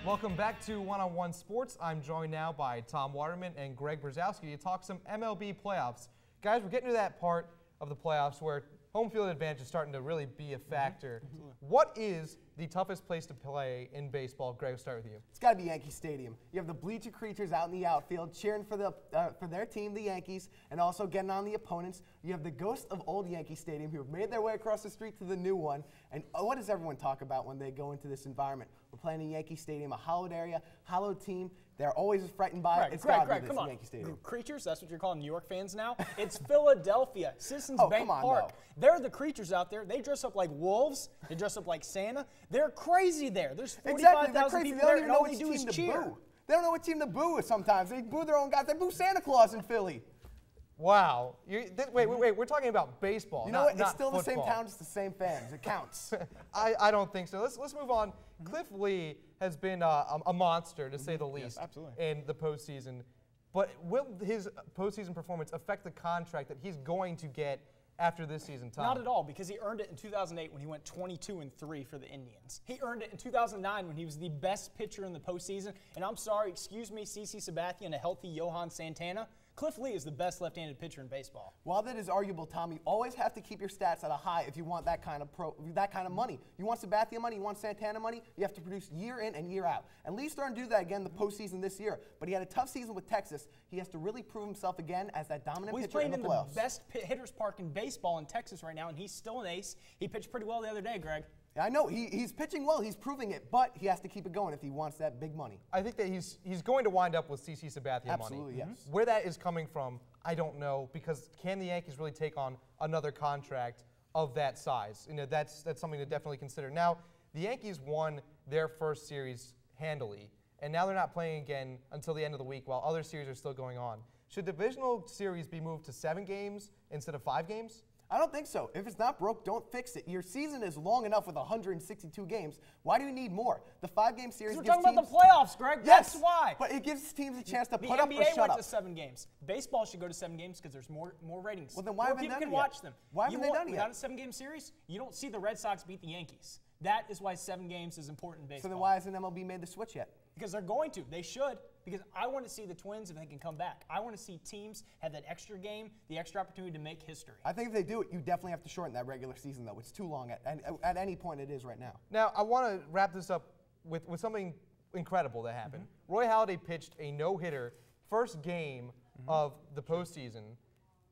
Welcome back to One-on-One Sports. I'm joined now by Tom Waterman and Greg Brzezowski to talk some MLB playoffs. Guys, we're getting to that part of the playoffs where home field advantage is starting to really be a factor. What is the toughest place to play in baseball? Greg, we'll start with you. It's got to be Yankee Stadium. You have the bleacher creatures out in the outfield cheering for their team, the Yankees, and also getting on the opponents. You have the ghosts of old Yankee Stadium who have made their way across the street to the new one. And what does everyone talk about when they go into this environment? We're playing in Yankee Stadium, a hallowed area, hallowed team. They're always frightened by it. It's got to be this Yankee Stadium. Creatures, that's what you're calling New York fans now? It's Philadelphia, Citizens Bank Park. No. They're the creatures out there. They dress up like wolves. They dress up like Santa. They're crazy there. There's 45,000 people there, and all they do is cheer. They don't know what team to boo sometimes. They boo their own guys. They boo Santa Claus in Philly. Wow. Wait. We're talking about baseball. You know what? It's still football. the same town, it's the same fans. It counts. I don't think so. Let's move on. Cliff Lee has been a monster, to say the least, in the postseason. But will his postseason performance affect the contract that he's going to get after this season, Tom? Not at all, because he earned it in 2008 when he went 22-3 for the Indians. He earned it in 2009 when he was the best pitcher in the postseason. And I'm sorry, excuse me, CC Sabathia and a healthy Johan Santana. Cliff Lee is the best left-handed pitcher in baseball. While that is arguable, Tom, you always have to keep your stats at a high if you want that kind of money. You want Sabathia money, you want Santana money, you have to produce year in and year out. And Lee's starting to do that again in the postseason this year. But he had a tough season with Texas. He has to really prove himself again as that dominant pitcher in the playoffs. He's playing in the best hitters park in baseball in Texas right now, and he's still an ace. He pitched pretty well the other day, Greg. I know, he's pitching well, he's proving it, but he has to keep it going if he wants that big money. I think that he's going to wind up with CC Sabathia money. Absolutely, yes. Where that is coming from, I don't know, because can the Yankees really take on another contract of that size? You know, that's something to definitely consider. Now, the Yankees won their first series handily, and now they're not playing again until the end of the week while other series are still going on. Should divisional series be moved to 7 games instead of 5 games? I don't think so. If it's not broke, don't fix it. Your season is long enough with 162 games. Why do you need more? The 5-game series gives teams... We're talking about the playoffs, Greg. Yes, that's why. But it gives teams a chance to the put up NBA or shut went up. to 7 games. Baseball should go to 7 games because there's more ratings. Well, then why haven't they done it People can yet? watch them. Why haven't they done it yet? Without a 7-game series, you don't see the Red Sox beat the Yankees. That is why 7 games is important in baseball. So then why hasn't MLB made the switch yet? Because they're going to. They should. Because I want to see the Twins if they can come back. I want to see teams have that extra game, the extra opportunity to make history. I think if they do it, you definitely have to shorten that regular season, though. It's too long at any point it is right now. Now, I want to wrap this up with something incredible that happened. Roy Halladay pitched a no-hitter first game of the postseason.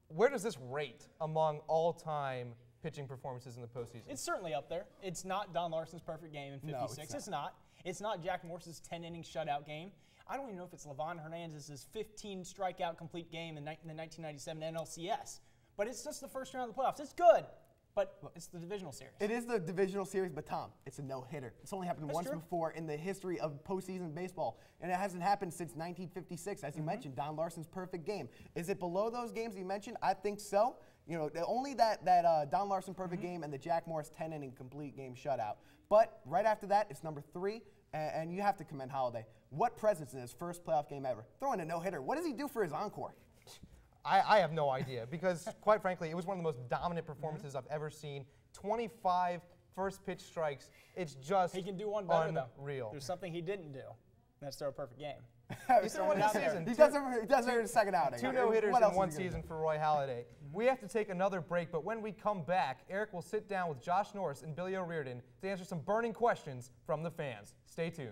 Where does this rate among all-time pitching performances in the postseason? It's certainly up there. It's not Don Larson's perfect game in 56. No, it's not. It's not Jack Morris's 10-inning shutout game. I don't even know if it's Livan Hernandez's 15-strikeout complete game in the 1997 NLCS. But it's just the first round of the playoffs. It's good, but it's the divisional series. It is the divisional series, but Tom, it's a no-hitter. It's only happened once before in the history of postseason baseball, and it hasn't happened since 1956, as you mentioned, Don Larson's perfect game. Is it below those games you mentioned? I think so. You know, only that Don Larson perfect game and the Jack Morris 10-inning complete game shutout. But right after that, it's number 3, and you have to commend Halladay. What presence in his first playoff game ever? Throwing a no-hitter. What does he do for his encore? I have no idea because, quite frankly, it was one of the most dominant performances I've ever seen. 25 first-pitch strikes. It's just he can do one better, unreal. Though. There's something he didn't do. That's throw a perfect game. He's thrown one this season. He does it in the second outing. 2 no-hitters in one season for Roy Halladay. We have to take another break, but when we come back, Eric will sit down with Josh Norris and Billy O'Riordan to answer some burning questions from the fans. Stay tuned.